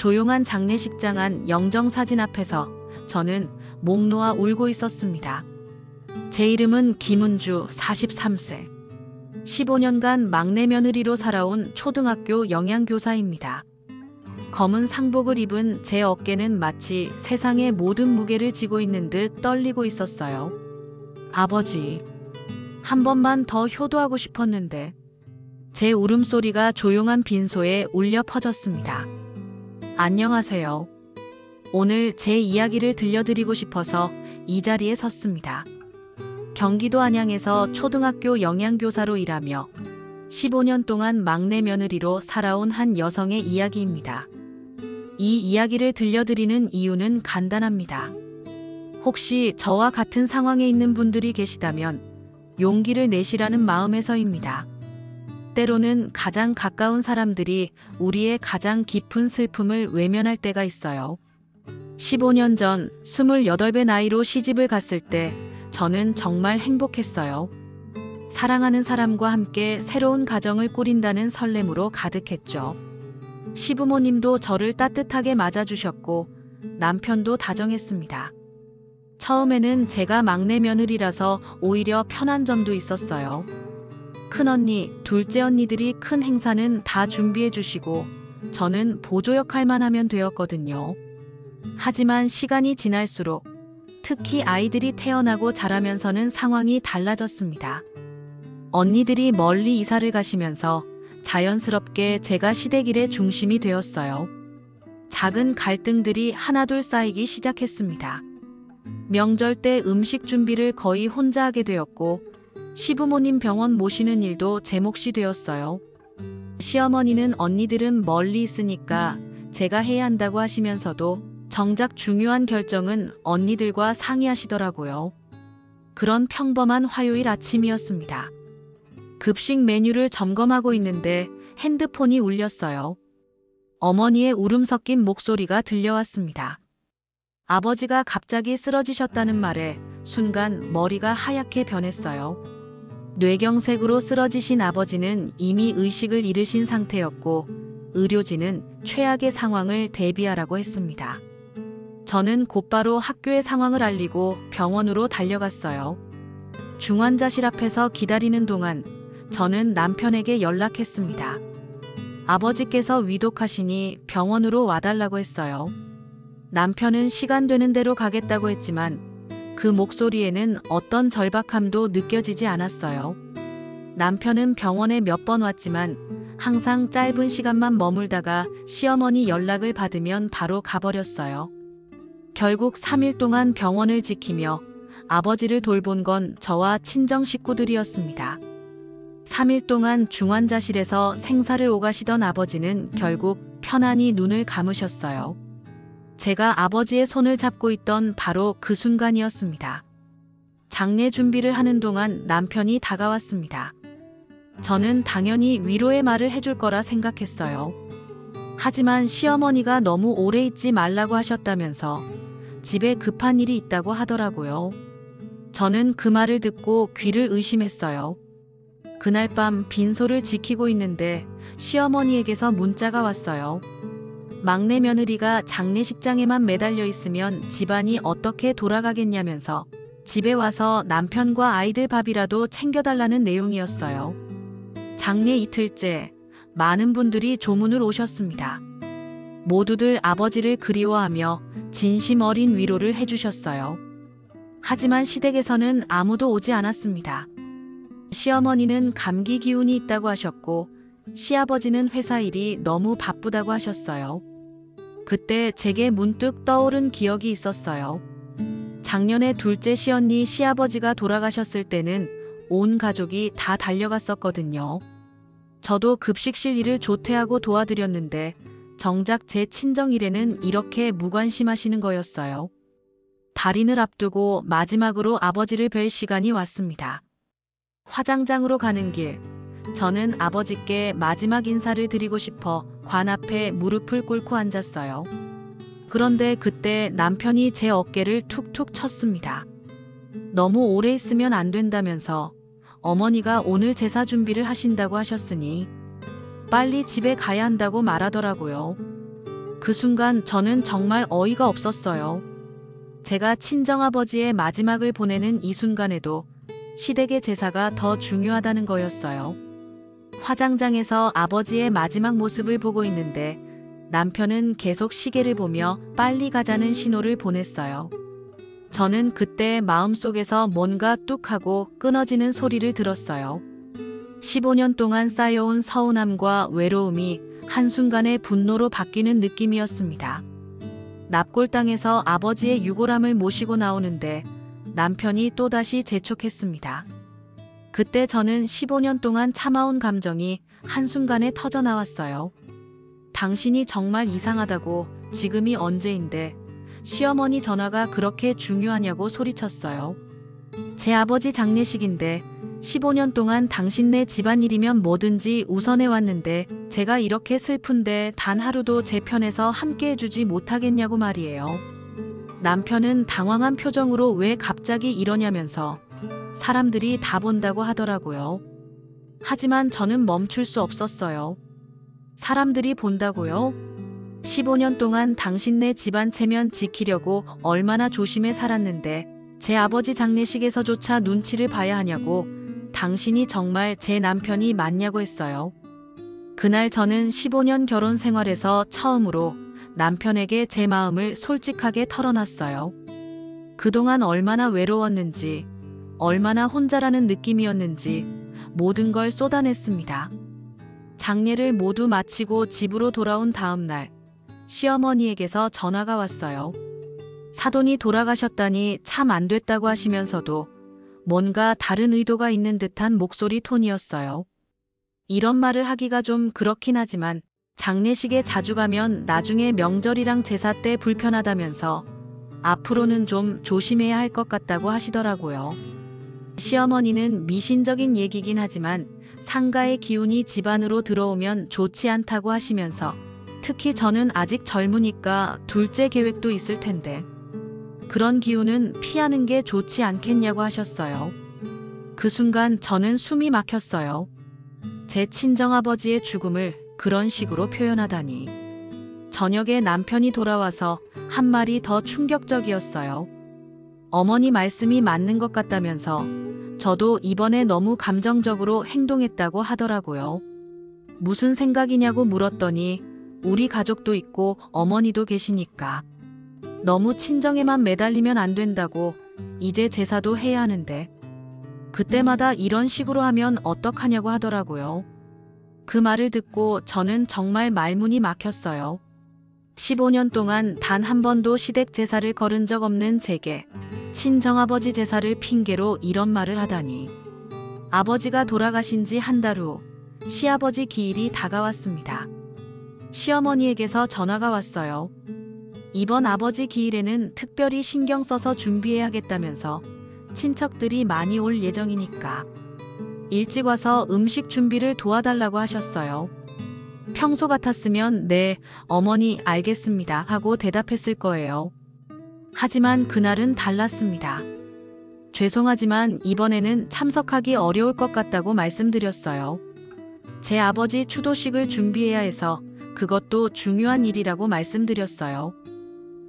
조용한 장례식장 안 영정사진 앞에서 저는 목 놓아 울고 있었습니다. 제 이름은 김은주, 43세. 15년간 막내 며느리로 살아온 초등학교 영양교사입니다. 검은 상복을 입은 제 어깨는 마치 세상의 모든 무게를 지고 있는 듯 떨리고 있었어요. 아버지, 한 번만 더 효도하고 싶었는데. 제 울음소리가 조용한 빈소에 울려 퍼졌습니다. 안녕하세요. 오늘 제 이야기를 들려드리고 싶어서 이 자리에 섰습니다. 경기도 안양에서 초등학교 영양교사로 일하며 15년 동안 막내 며느리로 살아온 한 여성의 이야기입니다. 이 이야기를 들려드리는 이유는 간단합니다. 혹시 저와 같은 상황에 있는 분들이 계시다면 용기를 내시라는 마음에서입니다. 때로는 가장 가까운 사람들이 우리의 가장 깊은 슬픔을 외면할 때가 있어요. 15년 전 28배 나이로 시집을 갔을 때 저는 정말 행복했어요. 사랑하는 사람과 함께 새로운 가정을 꾸린다는 설렘으로 가득했죠. 시부모님도 저를 따뜻하게 맞아주셨고 남편도 다정했습니다. 처음에는 제가 막내 며느리라서 오히려 편한 점도 있었어요. 큰언니, 둘째 언니들이 큰 행사는 다 준비해 주시고 저는 보조 역할만 하면 되었거든요. 하지만 시간이 지날수록 특히 아이들이 태어나고 자라면서는 상황이 달라졌습니다. 언니들이 멀리 이사를 가시면서 자연스럽게 제가 시댁일의 중심이 되었어요. 작은 갈등들이 하나둘 쌓이기 시작했습니다. 명절 때 음식 준비를 거의 혼자 하게 되었고 시부모님 병원 모시는 일도 제 몫이 되었어요. 시어머니는 언니들은 멀리 있으니까 제가 해야 한다고 하시면서도 정작 중요한 결정은 언니들과 상의하시더라고요. 그런 평범한 화요일 아침이었습니다. 급식 메뉴를 점검하고 있는데 핸드폰이 울렸어요. 어머니의 울음 섞인 목소리가 들려왔습니다. 아버지가 갑자기 쓰러지셨다는 말에 순간 머리가 하얗게 변했어요. 뇌경색으로 쓰러지신 아버지는 이미 의식을 잃으신 상태였고 의료진은 최악의 상황을 대비하라고 했습니다. 저는 곧바로 학교의 상황을 알리고 병원으로 달려갔어요. 중환자실 앞에서 기다리는 동안 저는 남편에게 연락했습니다. 아버지께서 위독하시니 병원으로 와달라고 했어요. 남편은 시간 되는 대로 가겠다고 했지만 그 목소리에는 어떤 절박함도 느껴지지 않았어요. 남편은 병원에 몇 번 왔지만 항상 짧은 시간만 머물다가 시어머니 연락을 받으면 바로 가버렸어요. 결국 3일 동안 병원을 지키며 아버지를 돌본 건 저와 친정 식구들이었습니다. 3일 동안 중환자실에서 생사를 오가시던 아버지는 결국 편안히 눈을 감으셨어요. 제가 아버지의 손을 잡고 있던 바로 그 순간이었습니다. 장례 준비를 하는 동안 남편이 다가왔습니다. 저는 당연히 위로의 말을 해줄 거라 생각했어요. 하지만 시어머니가 너무 오래 있지 말라고 하셨다면서 집에 급한 일이 있다고 하더라고요. 저는 그 말을 듣고 귀를 의심했어요. 그날 밤 빈소를 지키고 있는데 시어머니에게서 문자가 왔어요. 막내 며느리가 장례식장에만 매달려 있으면 집안이 어떻게 돌아가겠냐면서 집에 와서 남편과 아이들 밥이라도 챙겨달라는 내용이었어요. 장례 이틀째 많은 분들이 조문을 오셨습니다. 모두들 아버지를 그리워하며 진심 어린 위로를 해주셨어요. 하지만 시댁에서는 아무도 오지 않았습니다. 시어머니는 감기 기운이 있다고 하셨고 시아버지는 회사 일이 너무 바쁘다고 하셨어요. 그때 제게 문득 떠오른 기억이 있었어요. 작년에 둘째 시언니 시아버지가 돌아가셨을 때는 온 가족이 다 달려갔었거든요. 저도 급식실 일을 조퇴하고 도와드렸는데 정작 제 친정 일에는 이렇게 무관심하시는 거였어요. 발인을 앞두고 마지막으로 아버지를 뵐 시간이 왔습니다. 화장장으로 가는 길, 저는 아버지께 마지막 인사를 드리고 싶어 관 앞에 무릎을 꿇고 앉았어요. 그런데 그때 남편이 제 어깨를 툭툭 쳤습니다. 너무 오래 있으면 안 된다면서 어머니가 오늘 제사 준비를 하신다고 하셨으니 빨리 집에 가야 한다고 말하더라고요. 그 순간 저는 정말 어이가 없었어요. 제가 친정아버지의 마지막을 보내는 이 순간에도 시댁의 제사가 더 중요하다는 거였어요. 화장장에서 아버지의 마지막 모습을 보고 있는데 남편은 계속 시계를 보며 빨리 가자는 신호를 보냈어요. 저는 그때 마음속에서 뭔가 뚝하고 끊어지는 소리를 들었어요. 15년 동안 쌓여온 서운함과 외로움이 한순간에 분노로 바뀌는 느낌이었습니다. 납골당에서 아버지의 유골함을 모시고 나오는데 남편이 또다시 재촉했습니다. 그때 저는 15년 동안 참아온 감정이 한순간에 터져 나왔어요. 당신이 정말 이상하다고. 지금이 언제인데 시어머니 전화가 그렇게 중요하냐고 소리쳤어요. 제 아버지 장례식인데 15년 동안 당신네 집안일이면 뭐든지 우선해왔는데 제가 이렇게 슬픈데 단 하루도 제 편에서 함께 해주지 못하겠냐고 말이에요. 남편은 당황한 표정으로 왜 갑자기 이러냐면서 사람들이 다 본다고 하더라고요. 하지만 저는 멈출 수 없었어요. 사람들이 본다고요? 15년 동안 당신네 집안 체면 지키려고 얼마나 조심해 살았는데 제 아버지 장례식에서조차 눈치를 봐야 하냐고. 당신이 정말 제 남편이 맞냐고 했어요. 그날 저는 15년 결혼 생활에서 처음으로 남편에게 제 마음을 솔직하게 털어놨어요. 그동안 얼마나 외로웠는지, 얼마나 혼자라는 느낌이었는지 모든 걸 쏟아냈습니다. 장례를 모두 마치고 집으로 돌아온 다음 날 시어머니에게서 전화가 왔어요. 사돈이 돌아가셨다니 참 안 됐다고 하시면서도 뭔가 다른 의도가 있는 듯한 목소리 톤이었어요. 이런 말을 하기가 좀 그렇긴 하지만 장례식에 자주 가면 나중에 명절이랑 제사 때 불편하다면서 앞으로는 좀 조심해야 할 것 같다고 하시더라고요. 시어머니는 미신적인 얘기긴 하지만 상가의 기운이 집안으로 들어오면 좋지 않다고 하시면서 특히 저는 아직 젊으니까 둘째 계획도 있을 텐데 그런 기운은 피하는 게 좋지 않겠냐고 하셨어요. 그 순간 저는 숨이 막혔어요. 제 친정아버지의 죽음을 그런 식으로 표현하다니. 저녁에 남편이 돌아와서 한 말이 더 충격적이었어요. 어머니 말씀이 맞는 것 같다면서 저도 이번에 너무 감정적으로 행동했다고 하더라고요. 무슨 생각이냐고 물었더니 우리 가족도 있고 어머니도 계시니까 너무 친정에만 매달리면 안 된다고. 이제 제사도 해야 하는데 그때마다 이런 식으로 하면 어떡하냐고 하더라고요. 그 말을 듣고 저는 정말 말문이 막혔어요. 15년 동안 단 한 번도 시댁 제사를 거른 적 없는 제게 친정아버지 제사를 핑계로 이런 말을 하다니. 아버지가 돌아가신 지 한 달 후 시아버지 기일이 다가왔습니다. 시어머니에게서 전화가 왔어요. 이번 아버지 기일에는 특별히 신경 써서 준비해야겠다면서 친척들이 많이 올 예정이니까 일찍 와서 음식 준비를 도와달라고 하셨어요. 평소 같았으면 네, 어머니 알겠습니다 하고 대답했을 거예요. 하지만 그날은 달랐습니다. 죄송하지만 이번에는 참석하기 어려울 것 같다고 말씀드렸어요. 제 아버지 추도식을 준비해야 해서 그것도 중요한 일이라고 말씀드렸어요.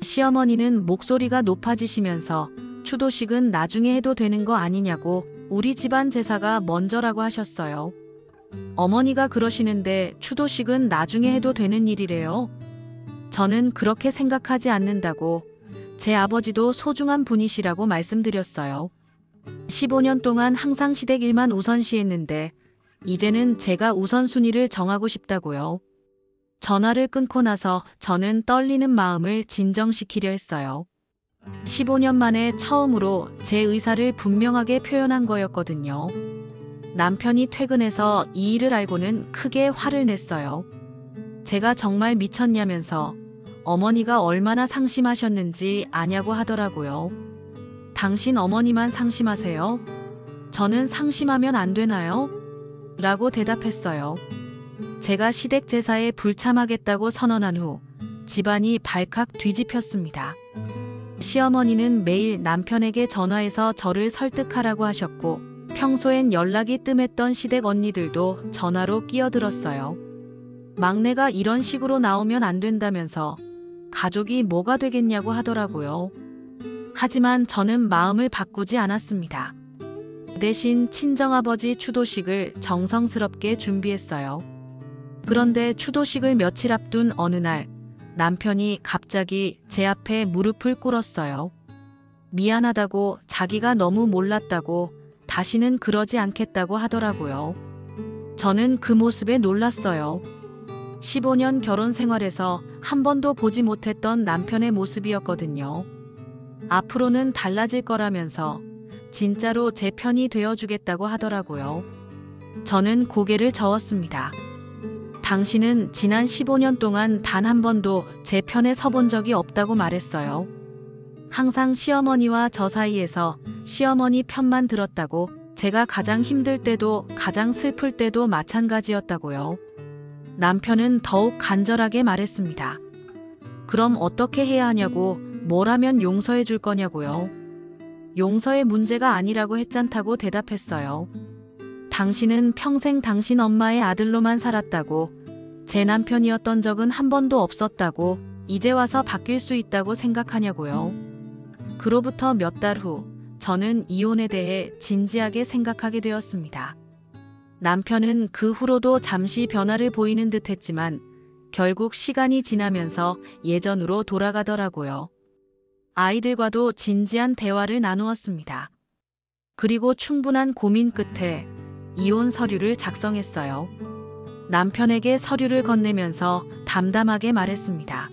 시어머니는 목소리가 높아지시면서 추도식은 나중에 해도 되는 거 아니냐고. 우리 집안 제사가 먼저라고 하셨어요. 어머니가 그러시는데 추도식은 나중에 해도 되는 일이래요. 저는 그렇게 생각하지 않는다고. 제 아버지도 소중한 분이시라고 말씀드렸어요. 15년 동안 항상 시댁 일만 우선시했는데 이제는 제가 우선순위를 정하고 싶다고요. 전화를 끊고 나서 저는 떨리는 마음을 진정시키려 했어요. 15년 만에 처음으로 제 의사를 분명하게 표현한 거였거든요. 남편이 퇴근해서 이 일을 알고는 크게 화를 냈어요. 제가 정말 미쳤냐면서 어머니가 얼마나 상심하셨는지 아냐고 하더라고요. 당신 어머니만 상심하세요? 저는 상심하면 안 되나요? 라고 대답했어요. 제가 시댁 제사에 불참하겠다고 선언한 후 집안이 발칵 뒤집혔습니다. 시어머니는 매일 남편에게 전화해서 저를 설득하라고 하셨고 평소엔 연락이 뜸했던 시댁 언니들도 전화로 끼어들었어요. 막내가 이런 식으로 나오면 안 된다면서 가족이 뭐가 되겠냐고 하더라고요. 하지만 저는 마음을 바꾸지 않았습니다. 대신 친정아버지 추도식을 정성스럽게 준비했어요. 그런데 추도식을 며칠 앞둔 어느 날 남편이 갑자기 제 앞에 무릎을 꿇었어요. 미안하다고, 자기가 너무 몰랐다고, 다시는 그러지 않겠다고 하더라고요. 저는 그 모습에 놀랐어요. 15년 결혼 생활에서 한 번도 보지 못했던 남편의 모습이었거든요. 앞으로는 달라질 거라면서 진짜로 제 편이 되어주겠다고 하더라고요. 저는 고개를 저었습니다. 당신은 지난 15년 동안 단 한 번도 제 편에 서본 적이 없다고 말했어요. 항상 시어머니와 저 사이에서 시어머니 편만 들었다고, 제가 가장 힘들 때도 가장 슬플 때도 마찬가지였다고요. 남편은 더욱 간절하게 말했습니다. 그럼 어떻게 해야 하냐고, 뭘 하면 용서해 줄 거냐고요. 용서의 문제가 아니라고 했잖다고 대답했어요. 당신은 평생 당신 엄마의 아들로만 살았다고, 제 남편이었던 적은 한 번도 없었다고, 이제 와서 바뀔 수 있다고 생각하냐고요. 그로부터 몇 달 후, 저는 이혼에 대해 진지하게 생각하게 되었습니다. 남편은 그 후로도 잠시 변화를 보이는 듯 했지만 결국 시간이 지나면서 예전으로 돌아가더라고요. 아이들과도 진지한 대화를 나누었습니다. 그리고 충분한 고민 끝에 이혼 서류를 작성했어요. 남편에게 서류를 건네면서 담담하게 말했습니다.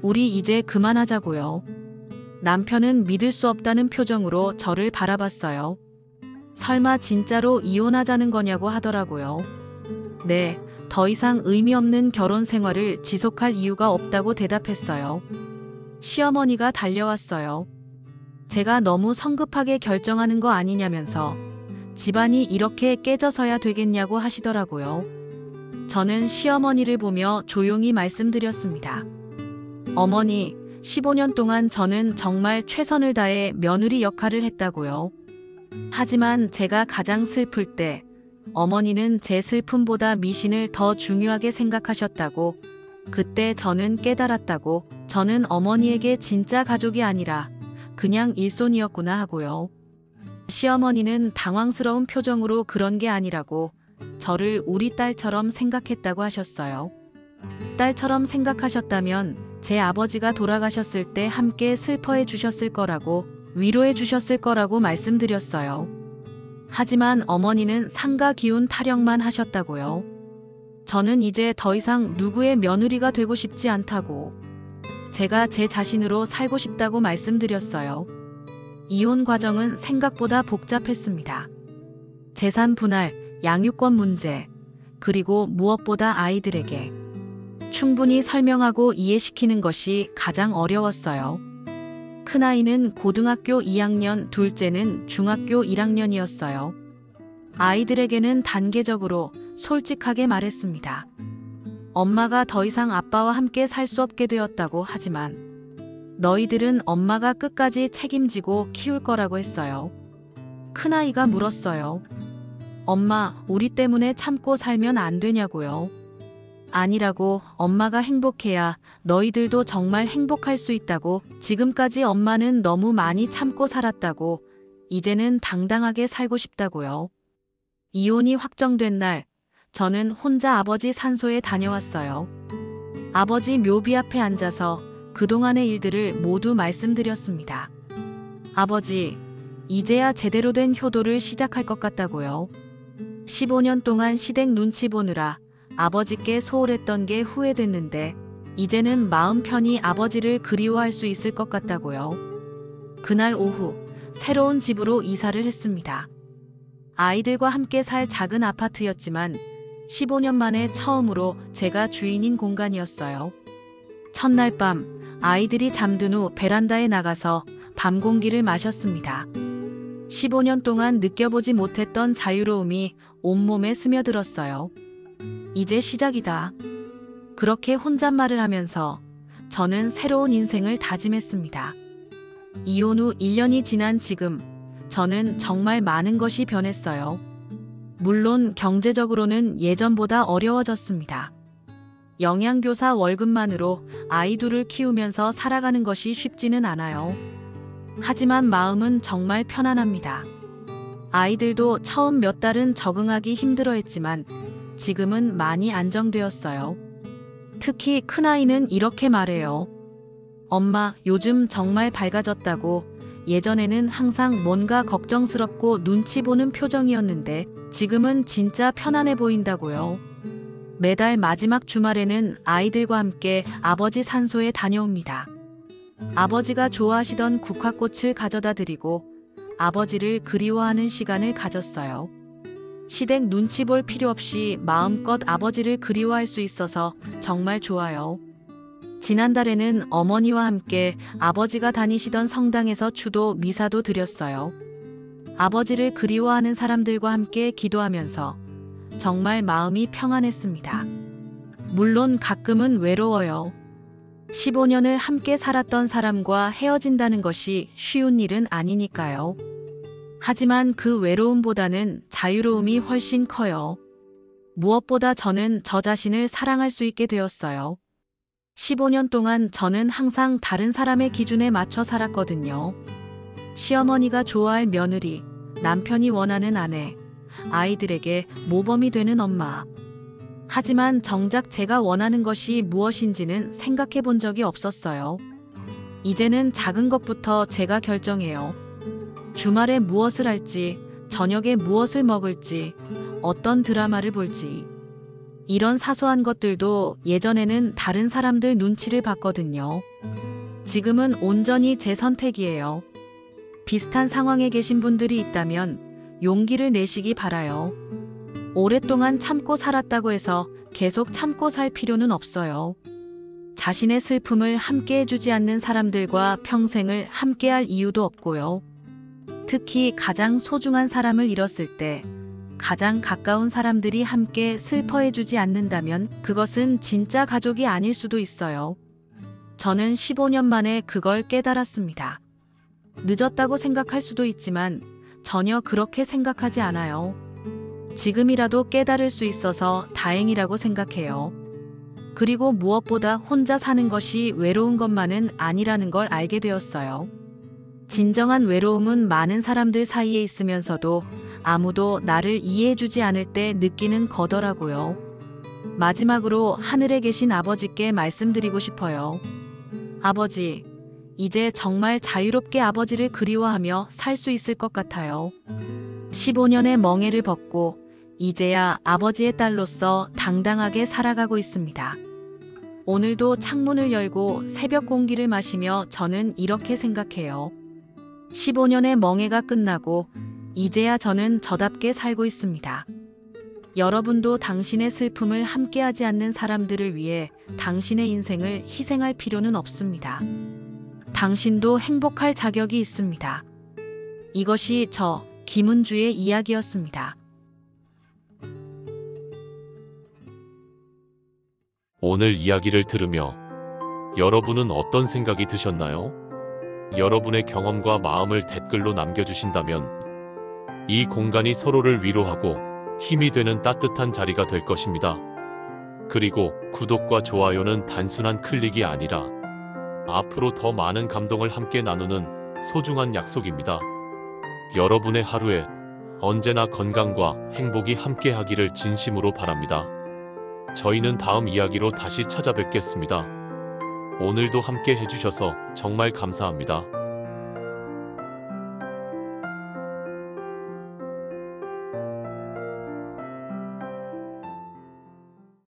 우리 이제 그만하자고요. 남편은 믿을 수 없다는 표정으로 저를 바라봤어요. 설마 진짜로 이혼하자는 거냐고 하더라고요. 네, 더 이상 의미 없는 결혼 생활을 지속할 이유가 없다고 대답했어요. 시어머니가 달려왔어요. 제가 너무 성급하게 결정하는 거 아니냐면서 집안이 이렇게 깨져서야 되겠냐고 하시더라고요. 저는 시어머니를 보며 조용히 말씀드렸습니다. 어머니, 15년 동안 저는 정말 최선을 다해 며느리 역할을 했다고요. 하지만 제가 가장 슬플 때 어머니는 제 슬픔보다 미신을 더 중요하게 생각하셨다고, 그때 저는 깨달았다고, 저는 어머니에게 진짜 가족이 아니라 그냥 일손이었구나 하고요. 시어머니는 당황스러운 표정으로 그런 게 아니라고, 저를 우리 딸처럼 생각했다고 하셨어요. 딸처럼 생각하셨다면 제 아버지가 돌아가셨을 때 함께 슬퍼해 주셨을 거라고, 위로해 주셨을 거라고 말씀드렸어요. 하지만 어머니는 상가 기운 타령만 하셨다고요. 저는 이제 더 이상 누구의 며느리가 되고 싶지 않다고, 제가 제 자신으로 살고 싶다고 말씀드렸어요. 이혼 과정은 생각보다 복잡했습니다. 재산 분할, 양육권 문제, 그리고 무엇보다 아이들에게 충분히 설명하고 이해시키는 것이 가장 어려웠어요. 큰아이는 고등학교 2학년, 둘째는 중학교 1학년이었어요. 아이들에게는 단계적으로 솔직하게 말했습니다. 엄마가 더 이상 아빠와 함께 살 수 없게 되었다고, 하지만 너희들은 엄마가 끝까지 책임지고 키울 거라고 했어요. 큰아이가 물었어요. 엄마, 우리 때문에 참고 살면 안 되냐고요. 아니라고, 엄마가 행복해야 너희들도 정말 행복할 수 있다고, 지금까지 엄마는 너무 많이 참고 살았다고, 이제는 당당하게 살고 싶다고요. 이혼이 확정된 날, 저는 혼자 아버지 산소에 다녀왔어요. 아버지 묘비 앞에 앉아서 그동안의 일들을 모두 말씀드렸습니다. 아버지, 이제야 제대로 된 효도를 시작할 것 같다고요. 15년 동안 시댁 눈치 보느라 아버지께 소홀했던 게 후회됐는데 이제는 마음 편히 아버지를 그리워할 수 있을 것 같다고요. 그날 오후 새로운 집으로 이사를 했습니다. 아이들과 함께 살 작은 아파트였지만 15년 만에 처음으로 제가 주인인 공간이었어요. 첫날 밤 아이들이 잠든 후 베란다에 나가서 밤 공기를 마셨습니다. 15년 동안 느껴보지 못했던 자유로움이 온몸에 스며들었어요. 이제 시작이다. 그렇게 혼잣말을 하면서 저는 새로운 인생을 다짐했습니다. 이혼 후 1년이 지난 지금 저는 정말 많은 것이 변했어요. 물론 경제적으로는 예전보다 어려워졌습니다. 영양교사 월급만으로 아이 둘을 키우면서 살아가는 것이 쉽지는 않아요. 하지만 마음은 정말 편안합니다. 아이들도 처음 몇 달은 적응하기 힘들어했지만 지금은 많이 안정되었어요. 특히 큰아이는 이렇게 말해요. 엄마, 요즘 정말 밝아졌다고. 예전에는 항상 뭔가 걱정스럽고 눈치 보는 표정이었는데 지금은 진짜 편안해 보인다고요. 매달 마지막 주말에는 아이들과 함께 아버지 산소에 다녀옵니다. 아버지가 좋아하시던 국화꽃을 가져다 드리고 아버지를 그리워하는 시간을 가졌어요. 시댁 눈치 볼 필요 없이 마음껏 아버지를 그리워할 수 있어서 정말 좋아요. 지난달에는 어머니와 함께 아버지가 다니시던 성당에서 추도 미사도 드렸어요. 아버지를 그리워하는 사람들과 함께 기도하면서 정말 마음이 평안했습니다. 물론 가끔은 외로워요. 15년을 함께 살았던 사람과 헤어진다는 것이 쉬운 일은 아니니까요. 하지만 그 외로움보다는 자유로움이 훨씬 커요. 무엇보다 저는 저 자신을 사랑할 수 있게 되었어요. 15년 동안 저는 항상 다른 사람의 기준에 맞춰 살았거든요. 시어머니가 좋아할 며느리, 남편이 원하는 아내, 아이들에게 모범이 되는 엄마. 하지만 정작 제가 원하는 것이 무엇인지는 생각해 본 적이 없었어요. 이제는 작은 것부터 제가 결정해요. 주말에 무엇을 할지, 저녁에 무엇을 먹을지, 어떤 드라마를 볼지. 이런 사소한 것들도 예전에는 다른 사람들 눈치를 봤거든요. 지금은 온전히 제 선택이에요. 비슷한 상황에 계신 분들이 있다면 용기를 내시기 바라요. 오랫동안 참고 살았다고 해서 계속 참고 살 필요는 없어요. 자신의 슬픔을 함께 해주지 않는 사람들과 평생을 함께할 이유도 없고요. 특히 가장 소중한 사람을 잃었을 때 가장 가까운 사람들이 함께 슬퍼해주지 않는다면 그것은 진짜 가족이 아닐 수도 있어요. 저는 15년 만에 그걸 깨달았습니다. 늦었다고 생각할 수도 있지만 전혀 그렇게 생각하지 않아요. 지금이라도 깨달을 수 있어서 다행이라고 생각해요. 그리고 무엇보다 혼자 사는 것이 외로운 것만은 아니라는 걸 알게 되었어요. 진정한 외로움은 많은 사람들 사이에 있으면서도 아무도 나를 이해해주지 않을 때 느끼는 거더라고요. 마지막으로 하늘에 계신 아버지께 말씀드리고 싶어요. 아버지, 이제 정말 자유롭게 아버지를 그리워하며 살 수 있을 것 같아요. 15년의 멍에를 벗고 이제야 아버지의 딸로서 당당하게 살아가고 있습니다. 오늘도 창문을 열고 새벽 공기를 마시며 저는 이렇게 생각해요. 15년의 멍해가 끝나고 이제야 저는 저답게 살고 있습니다. 여러분도 당신의 슬픔을 함께하지 않는 사람들을 위해 당신의 인생을 희생할 필요는 없습니다. 당신도 행복할 자격이 있습니다. 이것이 저 김은주의 이야기였습니다. 오늘 이야기를 들으며 여러분은 어떤 생각이 드셨나요? 여러분의 경험과 마음을 댓글로 남겨주신다면 이 공간이 서로를 위로하고 힘이 되는 따뜻한 자리가 될 것입니다. 그리고 구독과 좋아요는 단순한 클릭이 아니라 앞으로 더 많은 감동을 함께 나누는 소중한 약속입니다. 여러분의 하루에 언제나 건강과 행복이 함께하기를 진심으로 바랍니다. 저희는 다음 이야기로 다시 찾아뵙겠습니다. 오늘도 함께 해주셔서 정말 감사합니다.